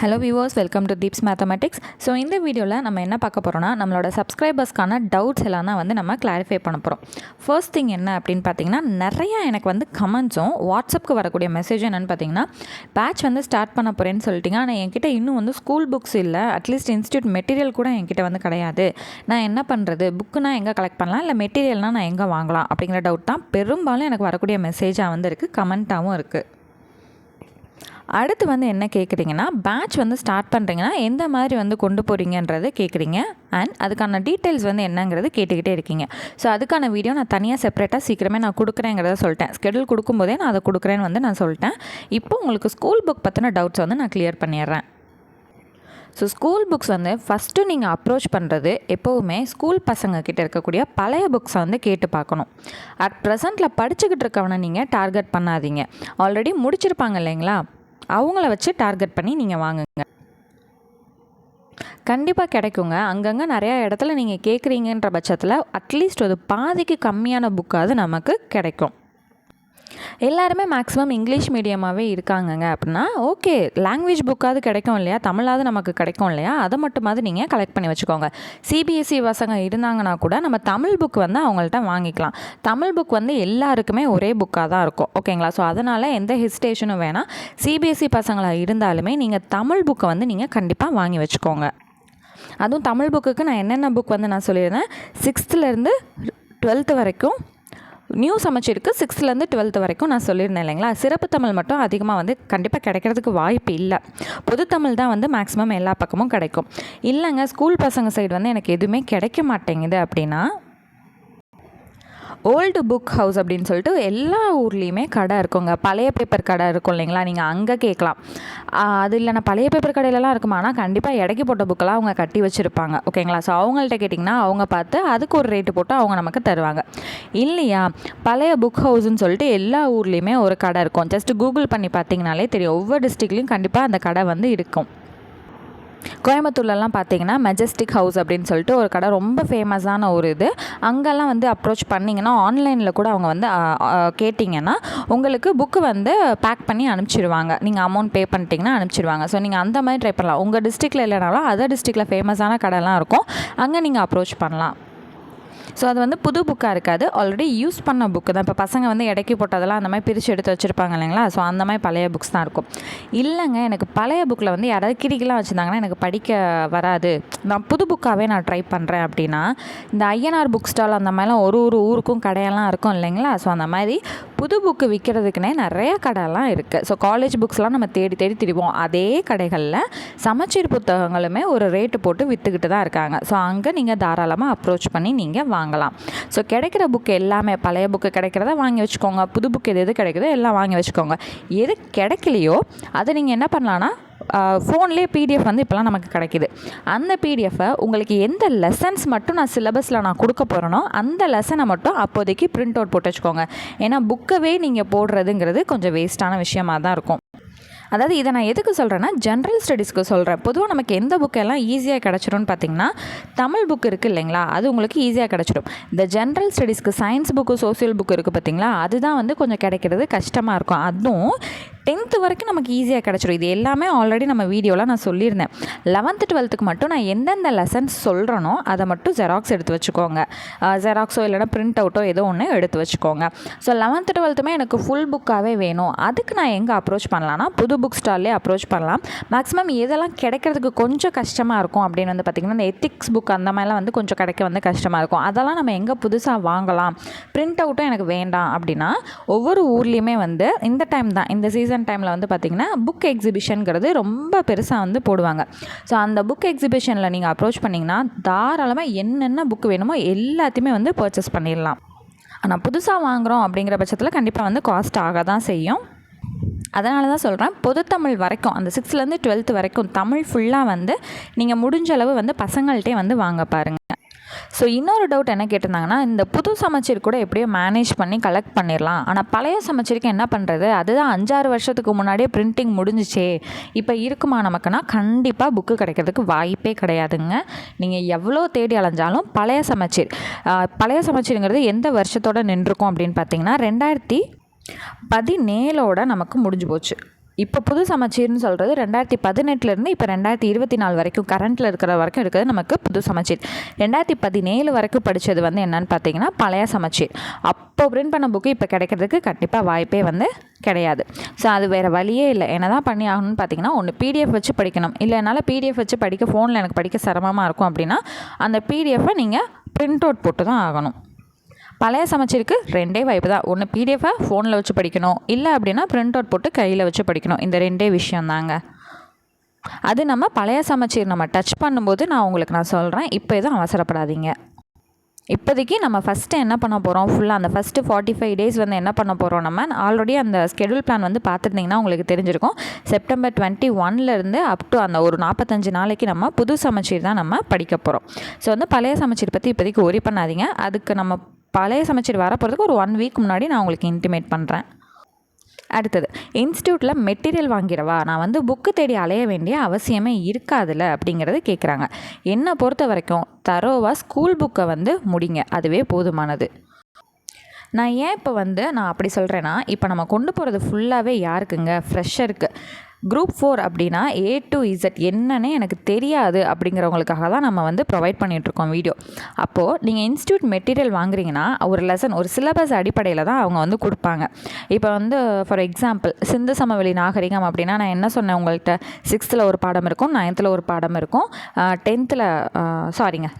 Hello viewers, welcome to Deeps mathematics. So இந்த வீடியோவில் நம்ம என்ன பார்க்க போகிறோம்னா, நம்மளோட சப்ஸ்கிரைபர்ஸ்க்கான டவுட்ஸ் எல்லாம் தான் வந்து நம்ம கிளாரிஃபை பண்ண போகிறோம். ஃபர்ஸ்ட் திங் என்ன அப்படின்னு பார்த்தீங்கன்னா, நிறையா எனக்கு வந்து கமெண்ட்ஸும் வாட்ஸ்அப்புக்கு வரக்கூடிய மெசேஜும் என்னென்னு பார்த்தீங்கன்னா, பேட்ச் வந்து ஸ்டார்ட் பண்ண போகிறேன்னு சொல்லிட்டீங்க, ஆனால் என்கிட்ட இன்னும் வந்து ஸ்கூல் புக்ஸ் இல்லை, அட்லீஸ்ட் இன்ஸ்டியூட் மெட்டீரியல் கூட என்கிட்ட வந்து கிடையாது. நான் என்ன பண்ணுறது? புக்குனா எங்கே கலெக்ட் பண்ணலாம், இல்லை மெட்டீரியல்னால் நான் எங்கே வாங்கலாம் அப்படிங்கிற டவுட் தான் பெரும்பாலும் எனக்கு வரக்கூடிய மெசேஜாக வந்து இருக்குது, கமெண்ட்டாகவும் இருக்குது. அடுத்து வந்து என்ன கேட்குறீங்கன்னா, பேட்ச் வந்து ஸ்டார்ட் பண்ணுறீங்கன்னா எந்த மாதிரி வந்து கொண்டு போகிறீங்கன்றது கேட்குறீங்க, அண்ட் அதுக்கான டீட்டெயில்ஸ் வந்து என்னங்கிறது கேட்டுக்கிட்டே இருக்கீங்க. ஸோ அதுக்கான வீடியோ நான் தனியாக செப்பரேட்டாக சீக்கிரமே நான் கொடுக்குறேங்கிறத சொல்லிட்டேன். ஸ்கெடியூல் கொடுக்கும்போதே நான் அதை கொடுக்குறேன்னு வந்து நான் சொல்லிட்டேன். இப்போ உங்களுக்கு ஸ்கூல் புக் பற்றின டவுட்ஸ் வந்து நான் கிளியர் பண்ணிடுறேன். ஸோ ஸ்கூல் புக்ஸ் வந்து ஃபஸ்ட்டு நீங்கள் அப்ரோச் பண்ணுறது எப்போவுமே ஸ்கூல் பசங்க கிட்டே இருக்கக்கூடிய பழைய புக்ஸை வந்து கேட்டு பார்க்கணும். அட் ப்ரெசண்ட்டில் படிச்சுக்கிட்டு இருக்கவனை நீங்கள் டார்கெட் பண்ணாதீங்க. ஆல்ரெடி முடிச்சிருப்பாங்க இல்லைங்களா, அவங்கள வச்சு டார்கெட் பண்ணி நீங்கள் வாங்குங்க. கண்டிப்பாக கிடைக்குங்க. அங்கங்கே நிறையா இடத்துல நீங்கள் கேட்குறீங்கன்ற பட்சத்தில் அட்லீஸ்ட் ஒரு பாதிக்கு கம்மியான புக்காவது நமக்கு கிடைக்கும். எல்லாருமே மேக்ஸிமம் இங்கிலீஷ் மீடியமாகவே இருக்காங்கங்க அப்படின்னா ஓகே, லாங்குவேஜ் புக்காவது கிடைக்கும் இல்லையா, தமிழாவது நமக்கு கிடைக்கும் இல்லையா, அதை மட்டுமாவது நீங்கள் கலெக்ட் பண்ணி வச்சுக்கோங்க. சிபிஎஸ்சி பசங்க இருந்தாங்கன்னா கூட நம்ம தமிழ் புக் வந்து அவங்கள்ட்ட வாங்கிக்கலாம். தமிழ் புக் வந்து எல்லாருக்குமே ஒரே புக்காக தான் இருக்கும், ஓகேங்களா. ஸோ அதனால் எந்த ஹெசிடேஷனும் வேணாம். சிபிஎஸ்சி பசங்களாக இருந்தாலுமே நீங்கள் தமிழ் புக்கை வந்து நீங்கள் கண்டிப்பாக வாங்கி வச்சுக்கோங்க. அதுவும் தமிழ் புக்குக்கு நான் என்னென்ன புக் வந்து நான் சொல்லியிருந்தேன், 6th to 12th வரைக்கும் நியூ சமச்சீருக்கு 6th to 12th வரைக்கும் நான் சொல்லியிருந்தேன் இல்லைங்களா. சிறப்பு தமிழ் மட்டும் அதிகமாக வந்து கண்டிப்பாக கிடைக்கிறதுக்கு வாய்ப்பு இல்லை. பொது தமிழ் தான் வந்து மேக்ஸிமம் எல்லா பக்கமும் கிடைக்கும். இல்லைங்க, ஸ்கூல் பசங்க சைடு வந்து எனக்கு எதுவுமே கிடைக்க மாட்டேங்குது அப்படின்னா, ஓல்டு புக் ஹவுஸ் அப்படின்னு சொல்லிட்டு எல்லா ஊர்லேயுமே கடை இருக்குங்க. பழைய பேப்பர் கடை இருக்கும் இல்லைங்களா, நீங்கள் அங்கே கேட்கலாம். அது இல்லைனா பழைய பேப்பர் கடையிலலாம் இருக்குமா, ஆனால் கண்டிப்பாக இடைக்கு போட்ட புக்கெல்லாம் அவங்க கட்டி வச்சுருப்பாங்க, ஓகேங்களா. ஸோ அவங்கள்ட்ட கேட்டிங்கன்னா அவங்க பார்த்து அதுக்கு ஒரு ரேட்டு போட்டு அவங்க நமக்கு தருவாங்க. இல்லையா, பழைய புக் ஹவுஸ்ன்னு சொல்லிட்டு எல்லா ஊர்லேயுமே ஒரு கடை இருக்கும். ஜஸ்ட் கூகுள் பண்ணி பார்த்தீங்கனாலே தெரியும். ஒவ்வொரு டிஸ்ட்ரிக்ட்லேயும் கண்டிப்பாக அந்த கடை வந்து இருக்கும். கோயம்புத்தூர்லலாம் பார்த்தீங்கன்னா மெஜஸ்டிக் ஹவுஸ் அப்படின்னு சொல்லிட்டு ஒரு கடை ரொம்ப ஃபேமஸான ஒரு இது. அங்கெல்லாம் வந்து அப்ரோச் பண்ணிங்கன்னா, ஆன்லைனில் கூட அவங்க வந்து கேட்டிங்கன்னா உங்களுக்கு புக்கு வந்து பேக் பண்ணி அனுப்பிச்சிடுவாங்க. நீங்கள் அமௌண்ட் பே பண்ணிட்டீங்கன்னா அனுப்பிச்சிடுவாங்க. ஸோ நீங்கள் அந்த மாதிரி ட்ரை பண்ணலாம். உங்கள் டிஸ்ட்ரிக்டில் இல்லைனாலும் அதர் டிஸ்ட்ரிக்டில் ஃபேமஸான கடைலாம் இருக்கும், அங்கே நீங்கள் அப்ரோச் பண்ணலாம். ஸோ அது வந்து புது புக்காக இருக்காது, ஆல்ரெடி யூஸ் பண்ண புக்கு தான். இப்போ பசங்க வந்து இடைக்கி போட்டதெல்லாம் அந்த மாதிரி பிரித்து எடுத்து வச்சுருப்பாங்க இல்லைங்களா. ஸோ அந்த மாதிரி பழைய புக்ஸ் தான் இருக்கும். இல்லைங்க, எனக்கு பழைய புக்கில் வந்து யாராவது கிரிக்கெலாம் வச்சுருந்தாங்கன்னா எனக்கு படிக்க வராது, நான் புது புக்காகவே நான் ட்ரை பண்ணுறேன் அப்படின்னா, இந்த ஐஎன்ஆர் புக் ஸ்டால் அந்த மாதிரிலாம் ஒரு ஒரு ஊருக்கும் கடையெல்லாம் இருக்கும் இல்லைங்களா. ஸோ அந்த மாதிரி புது புக்கு விற்கிறதுக்குனே நிறையா கடையெல்லாம் இருக்குது. ஸோ காலேஜ் புக்ஸ்லாம் நம்ம தேடி தேடி திரிவோம். அதே கடைகளில் சமச்சீர் புத்தகங்களுமே ஒரு ரேட்டு போட்டு விற்றுக்கிட்டு தான் இருக்காங்க. ஸோ அங்கே நீங்கள் தாராளமாக அப்ரோச் பண்ணி நீங்கள் வாங்கலாம். ஸோ கிடைக்கிற புக்கு எல்லாமே பழைய புக்கு கிடைக்கிறத வாங்கி வச்சுக்கோங்க. புது புக்கு எது கிடைக்குதோ எல்லாம் வாங்கி வச்சுக்கோங்க. எது கிடைக்கலையோ அதை நீங்கள் என்ன பண்ணலான்னா, ஃபோன்லேயே பிடிஎஃப் வந்து இப்போலாம் நமக்கு கிடைக்கிது. அந்த பிடிஎஃபை உங்களுக்கு எந்த லெசன்ஸ் மட்டும் நான் சிலபஸில் நான் கொடுக்க போகிறேனோ அந்த லெசனை மட்டும் அப்போதைக்கு பிரிண்ட் அவுட் போட்டு வச்சுக்கோங்க. ஏன்னா புக்கவே நீங்கள் போடுறதுங்கிறது கொஞ்சம் வேஸ்ட்டான விஷயமாக தான் இருக்கும். அதாவது இதை நான் எதுக்கு சொல்கிறேன்னா, ஜென்ரல் ஸ்டடீஸ்க்கு சொல்கிறேன். பொதுவாக நமக்கு எந்த புக்கெல்லாம் ஈஸியாக கிடச்சிரும்னு பார்த்தீங்கன்னா, தமிழ் புக் இருக்குது இல்லைங்களா, அது உங்களுக்கு ஈஸியாக கிடச்சிடும். இந்த ஜென்ரல் ஸ்டடீஸ்க்கு சயின்ஸ் புக்கு, சோசியல் புக்கு இருக்குது பார்த்தீங்களா, அதுதான் வந்து கொஞ்சம் கிடைக்கிறது கஷ்டமாக இருக்கும். அதுவும் 10th வரைக்கும் நமக்கு ஈஸியாக கிடச்சிடும். இது எல்லாமே ஆல்ரெடி நம்ம வீடியோவில் நான் சொல்லியிருந்தேன். 11th 12th மட்டும் நான் எந்தெந்த லெசன்ஸ் சொல்கிறேனோ அதை மட்டும் ஜெராக்ஸ் எடுத்து வச்சுக்கோங்க. ஜெராக்ஸோ இல்லைனா பிரிண்ட் அவுட்டோ ஏதோ ஒன்று எடுத்து வச்சுக்கோங்க. ஸோ 11th 12th எனக்கு ஃபுல் புக்காகவே வேணும். அதுக்கு நான் எங்கே அப்ரோச் பண்ணலான்னா, புது புக் ஸ்டால்லே அப்ரோச் பண்ணலாம். மேக்ஸிமம் எதெல்லாம் கிடைக்கிறதுக்கு கொஞ்சம் கஷ்டமாக இருக்கும் அப்படின்னு வந்து பார்த்திங்கன்னா, இந்த எத்திக்ஸ் புக் அந்த மாதிரிலாம் வந்து கொஞ்சம் கிடைக்க வந்து கஷ்டமாக இருக்கும். அதெல்லாம் நம்ம எங்கே புதுசாக வாங்கலாம், பிரிண்ட் அவுட்டும் எனக்கு வேண்டாம் அப்படின்னா, ஒவ்வொரு ஊர்லேயுமே வந்து இந்த டைம் தான், இந்த சீசன் டைமில் வந்து பார்த்திங்கன்னா புக் எக்ஸிபிஷனுங்கிறது ரொம்ப பெருசாக வந்து போடுவாங்க. ஸோ அந்த புக் எக்ஸிபிஷனில் நீங்கள் அப்ரோச் பண்ணிங்கன்னா தாராளமாக என்னென்ன புக் வேணுமோ எல்லாத்தையுமே வந்து பர்ச்சேஸ் பண்ணிடலாம். ஆனால் புதுசாக வாங்குகிறோம் அப்படிங்கிற பட்சத்தில் கண்டிப்பாக வந்து காஸ்ட் ஆக தான் செய்யும். அதனால தான் சொல்கிறேன், பொதுத்தமிழ் வரைக்கும் அந்த 6th to 12th வரைக்கும் தமிழ் ஃபுல்லாக வந்து நீங்கள் முடிஞ்ச அளவு வந்து பசங்கள்கிட்டே வந்து வாங்க பாருங்கள். ஸோ இன்னொரு டவுட் என்ன கேட்டிருந்தாங்கன்னா, இந்த புது சமச்சீர் கூட எப்படியோ மேனேஜ் பண்ணி கலெக்ட் பண்ணிடலாம், ஆனால் பழைய சமச்சீருக்கு என்ன பண்ணுறது, அதுதான் 5-6 வருஷத்துக்கு முன்னாடியே பிரிண்டிங் முடிஞ்சிச்சே, இப்போ இருக்குமா நமக்குன்னா, கண்டிப்பாக புக்கு கிடைக்கிறதுக்கு வாய்ப்பே கிடையாதுங்க. நீங்கள் எவ்வளோ தேடி அலைஞ்சாலும் பழைய சமச்சீருங்கிறது எந்த வருஷத்தோடு நின்றுருக்கும் அப்படின்னு பார்த்தீங்கன்னா, 2017 நமக்கு முடிஞ்சு போச்சு. இப்போ புது சமச்சீர்னு சொல்கிறது 2018 இப்போ 2024 வரைக்கும் கரண்ட்டில் இருக்கிற வரைக்கும் இருக்கிறது நமக்கு புது சமச்சீர். 2017 வரைக்கும் படித்தது வந்து என்னன்னு பார்த்தீங்கன்னா பழைய சமச்சீர். அப்போ பிரிண்ட் பண்ண புக்கு இப்போ கிடைக்கிறதுக்கு கண்டிப்பாக வாய்ப்பே வந்து கிடையாது. ஸோ அது வேறு வழியே இல்லை. என்ன தான் பண்ணி ஆகணும்னு பார்த்தீங்கன்னா ஒன்று பிடிஎஃப் வச்சு படிக்கணும். இல்லை என்னால் பிடிஎஃப் வச்சு படிக்க ஃபோனில் எனக்கு படிக்க சிரமமாக இருக்கும் அப்படின்னா அந்த பிடிஎஃப்பை நீங்கள் பிரிண்ட் அவுட் போட்டு தான் ஆகணும். பழைய சமச்சீருக்கு 2 வாய்ப்பு தான். ஒன்று பிடிஎஃபை ஃபோனில் வச்சு படிக்கணும், இல்லை அப்படின்னா பிரிண்ட் அவுட் போட்டு கையில் வச்சு படிக்கணும். இந்த 2 விஷயந்தாங்க. அது நம்ம பழைய சமச்சீர் நம்ம டச் பண்ணும்போது நான் சொல்கிறேன். இப்போ எதுவும் அவசரப்படாதீங்க. இப்போதைக்கு நம்ம ஃபஸ்ட்டு என்ன பண்ண போகிறோம், ஃபுல்லாக அந்த ஃபஸ்ட்டு 45 days வந்து என்ன பண்ண போகிறோம், நம்ம ஆல்ரெடி அந்த ஸ்கெடியூல் பிளான் வந்து பார்த்துருந்தீங்கன்னா உங்களுக்கு தெரிஞ்சிருக்கும். செப்டம்பர் 21 அப் டு அந்த ஒரு 45 நாளைக்கு நம்ம புது சமச்சீர் தான் நம்ம படிக்க போகிறோம். ஸோ வந்து பழைய சமச்சீர் பற்றி இப்போதைக்கு ஒரி பண்ணாதீங்க. அதுக்கு நம்ம பழைய சமச்சீர் வரப்போகிறதுக்கு ஒரு 1 week முன்னாடி நான் உங்களுக்கு இன்டிமேட் பண்ணுறேன். அடுத்தது, இன்ஸ்டியூட்டில் மெட்டீரியல் வாங்கிடவா, நான் வந்து புக்கு தேடி அலைய வேண்டிய அவசியமே இருக்காதுல்ல அப்படிங்கிறது கேட்குறாங்க. என்னை பொறுத்த வரைக்கும் தரோவாக ஸ்கூல் புக்கை வந்து முடிங்க, அதுவே போதுமானது. நான் ஏன் இப்போ வந்து நான் அப்படி சொல்கிறேன்னா, இப்போ நம்ம கொண்டு போகிறது ஃபுல்லாகவே யாருக்குங்க, ஃப்ரெஷருக்கு. குரூப் 4 அப்படின்னா A to Z என்னன்னே எனக்கு தெரியாது அப்படிங்கிறவங்களுக்காக தான் நம்ம வந்து ப்ரொவைட் பண்ணிகிட்ருக்கோம் வீடியோ. அப்போது நீங்கள் இன்ஸ்டியூட் மெட்டீரியல் வாங்குறீங்கன்னா ஒரு லெசன் ஒரு சிலபஸ் அடிப்படையில் தான் அவங்க வந்து கொடுப்பாங்க. இப்போ வந்து ஃபார் எக்ஸாம்பிள் சிந்து சமவெளி நாகரிகம் அப்படின்னா நான் என்ன சொன்னேன், உங்கள்கிட்ட 6th ஒரு பாடம் இருக்கும், 9th ஒரு பாடம் இருக்கும்,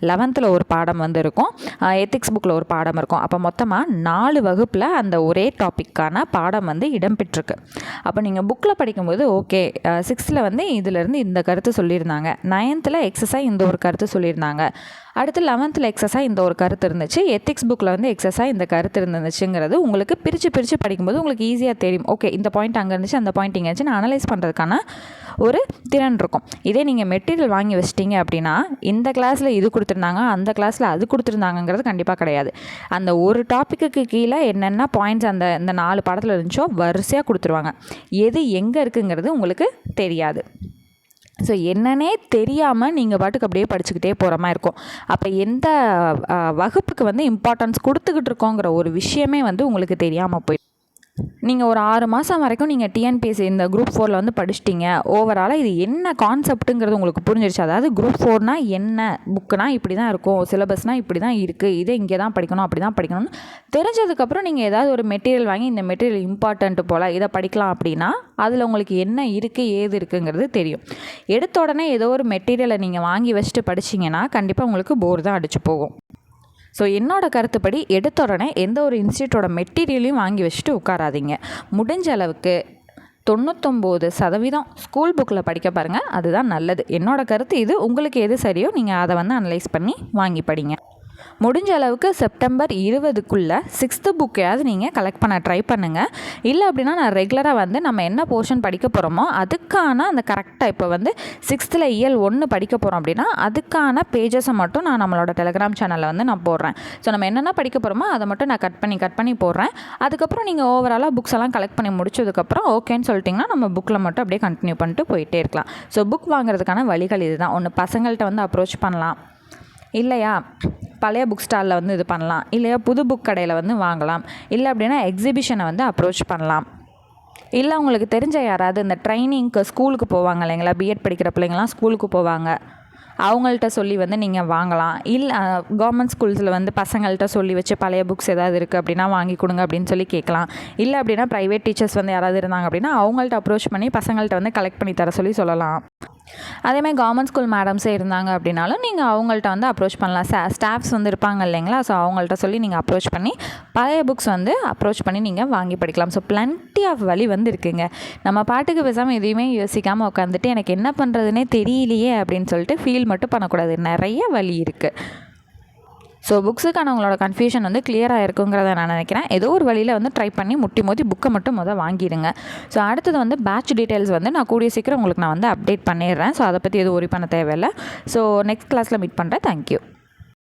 11th ஒரு பாடம் வந்து இருக்கும், எத்திக்ஸ் புக்கில் ஒரு பாடம் இருக்கும். அப்போ மொத்தமாக 4 வகுப்பில் அந்த ஒரே டாப்பிக்கான பாடம் வந்து இடம்பெற்றிருக்கு. அப்போ நீங்கள் புக்கில் படிக்கும்போது ஓகே 6th வந்து இதிலேருந்து இந்த கருத்து சொல்லியிருந்தாங்க, 9th எக்ஸஸாக இந்த ஒரு கருத்து சொல்லியிருந்தாங்க, அடுத்து 11th எக்ஸஸாக இந்த ஒரு கருத்து இருந்துச்சு, எத்திக்ஸ் புக்கில் வந்து எக்ஸஸாக இந்த கருத்து இருந்துச்சுங்கிறது உங்களுக்கு பிரித்து படிக்கும்போது உங்களுக்கு ஈஸியாக தெரியும். ஓகே இந்த பாயிண்ட் அங்கே இருந்துச்சு, அந்த பாயிண்ட் இங்கே இருந்துச்சு, அனலைஸ் பண்ணுறதுக்கான ஒரு திறன் இருக்கும். இதே நீங்கள் மெட்டீரியல் வாங்கி வச்சிட்டிங்க அப்படின்னா இந்த கிளாஸில் இது கொடுத்துருந்தாங்க, அந்த கிளாஸில் அது கொடுத்துருந்தாங்கிறது கண்டிப்பாக கிடையாது. அந்த ஒரு டாப்பிக்கு கீழே என்னென்ன பாயிண்ட்ஸ் இந்த 4 பாடத்தில் இருந்துச்சோ வரிசையாக கொடுத்துருவாங்க. எது எங்கே இருக்குங்கிறது உங்களுக்கு தெரியாது. ஸோ என்னன்னே தெரியாமல் நீங்கள் பாட்டுக்கு அப்படியே படிச்சுக்கிட்டே போகிற மாதிரி இருக்கும். அப்போ எந்த வகுப்புக்கு வந்து இம்பார்ட்டன்ஸ் கொடுத்துக்கிட்டு இருக்கோங்கிற ஒரு விஷயமே வந்து உங்களுக்கு தெரியாமல் போய் நீங்கள் ஒரு 6 மாதம் வரைக்கும் நீங்கள் டிஎன்பிஎஸ்சி இந்த குரூப் 4 வந்து படிச்சிட்டிங்க. ஓவராலாக இது என்ன கான்செப்ட்டுங்கிறது உங்களுக்கு புரிஞ்சிருச்சு. அதாவது குரூப் 4னா என்ன, புக்குனா இப்படி தான் இருக்கும், சிலபஸ்னால் இப்படி தான் இருக்குது, இதை இங்கே தான் படிக்கணும், அப்படி தான் படிக்கணும்னு தெரிஞ்சதுக்கப்புறம் நீங்கள் ஏதாவது ஒரு மெட்டீரியல் வாங்கி இந்த மெட்டீரியல் இம்பார்ட்டன்ட்டு போல் இதை படிக்கலாம் அப்படின்னா அதில் உங்களுக்கு என்ன இருக்குது ஏது இருக்குங்கிறது தெரியும். எடுத்த உடனே ஏதோ ஒரு மெட்டீரியலை நீங்கள் வாங்கி வச்சுட்டு படிச்சிங்கன்னா கண்டிப்பாக உங்களுக்கு போர் தான் அடிச்சு போகும். ஸோ என்னோடய கருத்துப்படி எடுத்த உடனே எந்த ஒரு இன்ஸ்டியூட்டோட மெட்டீரியலையும் வாங்கி வச்சுட்டு உட்காராதீங்க. முடிஞ்ச அளவுக்கு 99% ஸ்கூல் புக்கில் படிக்க பாருங்கள், அதுதான் நல்லது. என்னோடய கருத்து இது. உங்களுக்கு எது சரியோ நீங்கள் அதை வந்து அனலைஸ் பண்ணி வாங்கி படிங்க. முடிஞ்ச அளவுக்கு செப்டம்பர் 20க்குள்ளே 6th புக்கையாவது நீங்கள் கலெக்ட் பண்ண ட்ரை பண்ணுங்கள். இல்லை அப்படின்னா நான் ரெகுலராக வந்து நம்ம என்ன போர்ஷன் படிக்க போகிறோமோ அதுக்கான அந்த கரெக்டாக இப்போ வந்து 6th இயல் 1 படிக்க போகிறோம் அப்படின்னா அதுக்கான பேஜஸை மட்டும் நான் நம்மளோட டெலிகிராம் சேனலில் வந்து நான் போடுறேன். ஸோ நம்ம என்னென்ன படிக்க போகிறோமோ அதை மட்டும் நான் கட் பண்ணி போடுறேன். அதுக்கப்புறம் நீங்கள் ஓவராலாக புக்ஸ் எல்லாம் கலெக்ட் பண்ணி முடிச்சதுக்கப்புறம் ஓகேன்னு சொல்லிட்டிங்கன்னா நம்ம புக்கில் மட்டும் அப்படியே கண்டினியூ பண்ணிட்டு போயிட்டே இருக்கலாம். ஸோ புக் வாங்குறதுக்கான வழிகள் இதுதான். ஒன்று பசங்கள்கிட்ட வந்து அப்ரோச் பண்ணலாம், இல்லையா பழைய புக் ஸ்டாலில் வந்து இது பண்ணலாம், இல்லையா புது புக் கடையில் வந்து வாங்கலாம், இல்லை அப்படின்னா எக்ஸிபிஷனை வந்து அப்ரோச் பண்ணலாம், இல்லை உங்களுக்கு தெரிஞ்ச யாராவது இந்த ட்ரைனிங்க்கு ஸ்கூலுக்கு போவாங்க இல்லைங்களா, பிஎட் படிக்கிற பிள்ளைங்களாம் ஸ்கூலுக்கு போவாங்க, அவங்கள்ட்ட சொல்லி வந்து நீங்கள் வாங்கலாம். இல்லை கவர்மெண்ட் ஸ்கூல்ஸில் வந்து பசங்கள்கிட்ட சொல்லி வச்சு பழைய புக்ஸ் ஏதாவது இருக்குது அப்படின்னா வாங்கி கொடுங்க அப்படின்னு சொல்லி கேட்கலாம். இல்லை அப்படின்னா ப்ரைவேட் டீச்சர்ஸ் வந்து யாராவது இருந்தாங்க அப்படின்னா அவங்கள்ட்ட அப்ரோச் பண்ணி பசங்கள்கிட்ட வந்து கலெக்ட் பண்ணி தர சொல்லலாம். அதேமாதிரி கவர்மெண்ட் ஸ்கூல் மேடம்ஸே இருந்தாங்க அப்படின்னாலும் நீங்கள் அவங்கள்ட்ட வந்து அப்ரோச் பண்ணலாம். ஸ்டாஃப்ஸ் வந்து இருப்பாங்க இல்லைங்களா, ஸோ அவங்கள்ட்ட சொல்லி நீங்கள் அப்ரோச் பண்ணி பழைய புக்ஸ் வந்து அப்ரோச் பண்ணி நீங்கள் வாங்கி படிக்கலாம். ஸோ பிளென்ட்டி ஆஃப் வழி வந்து இருக்குங்க. நம்ம பாட்டுக்கு பேசாமல் எதையுமே யோசிக்காமல் உட்காந்துட்டு எனக்கு என்ன பண்ணுறதுனே தெரியலையே அப்படின்னு சொல்லிட்டு ஃபீல் மட்டும் பண்ணக்கூடாது. நிறைய வழி இருக்குது. ஸோ புக்ஸுக்கான உங்களோட கன்ஃபியூஷன் வந்து கிளியராக இருக்குங்கிறத நான் நினைக்கிறேன். ஏதோ ஒரு வழியில் வந்து ட்ரை பண்ணி மோதி புக்கை மட்டும் வாங்கிடுங்க. ஸோ அடுத்தது வந்து பேட்ச் டீட்டெயில்ஸ் வந்து நான் கூடிய சீக்கிரம் உங்களுக்கு நான் வந்து அப்டேட் பண்ணிடுறேன். ஸோ அதை பற்றி எதுவும் ஒரி பண்ண தேவையில்லை. ஸோ நெக்ஸ்ட் கிளாஸில் மீட் பண்ணுறேன். தேங்க்யூ.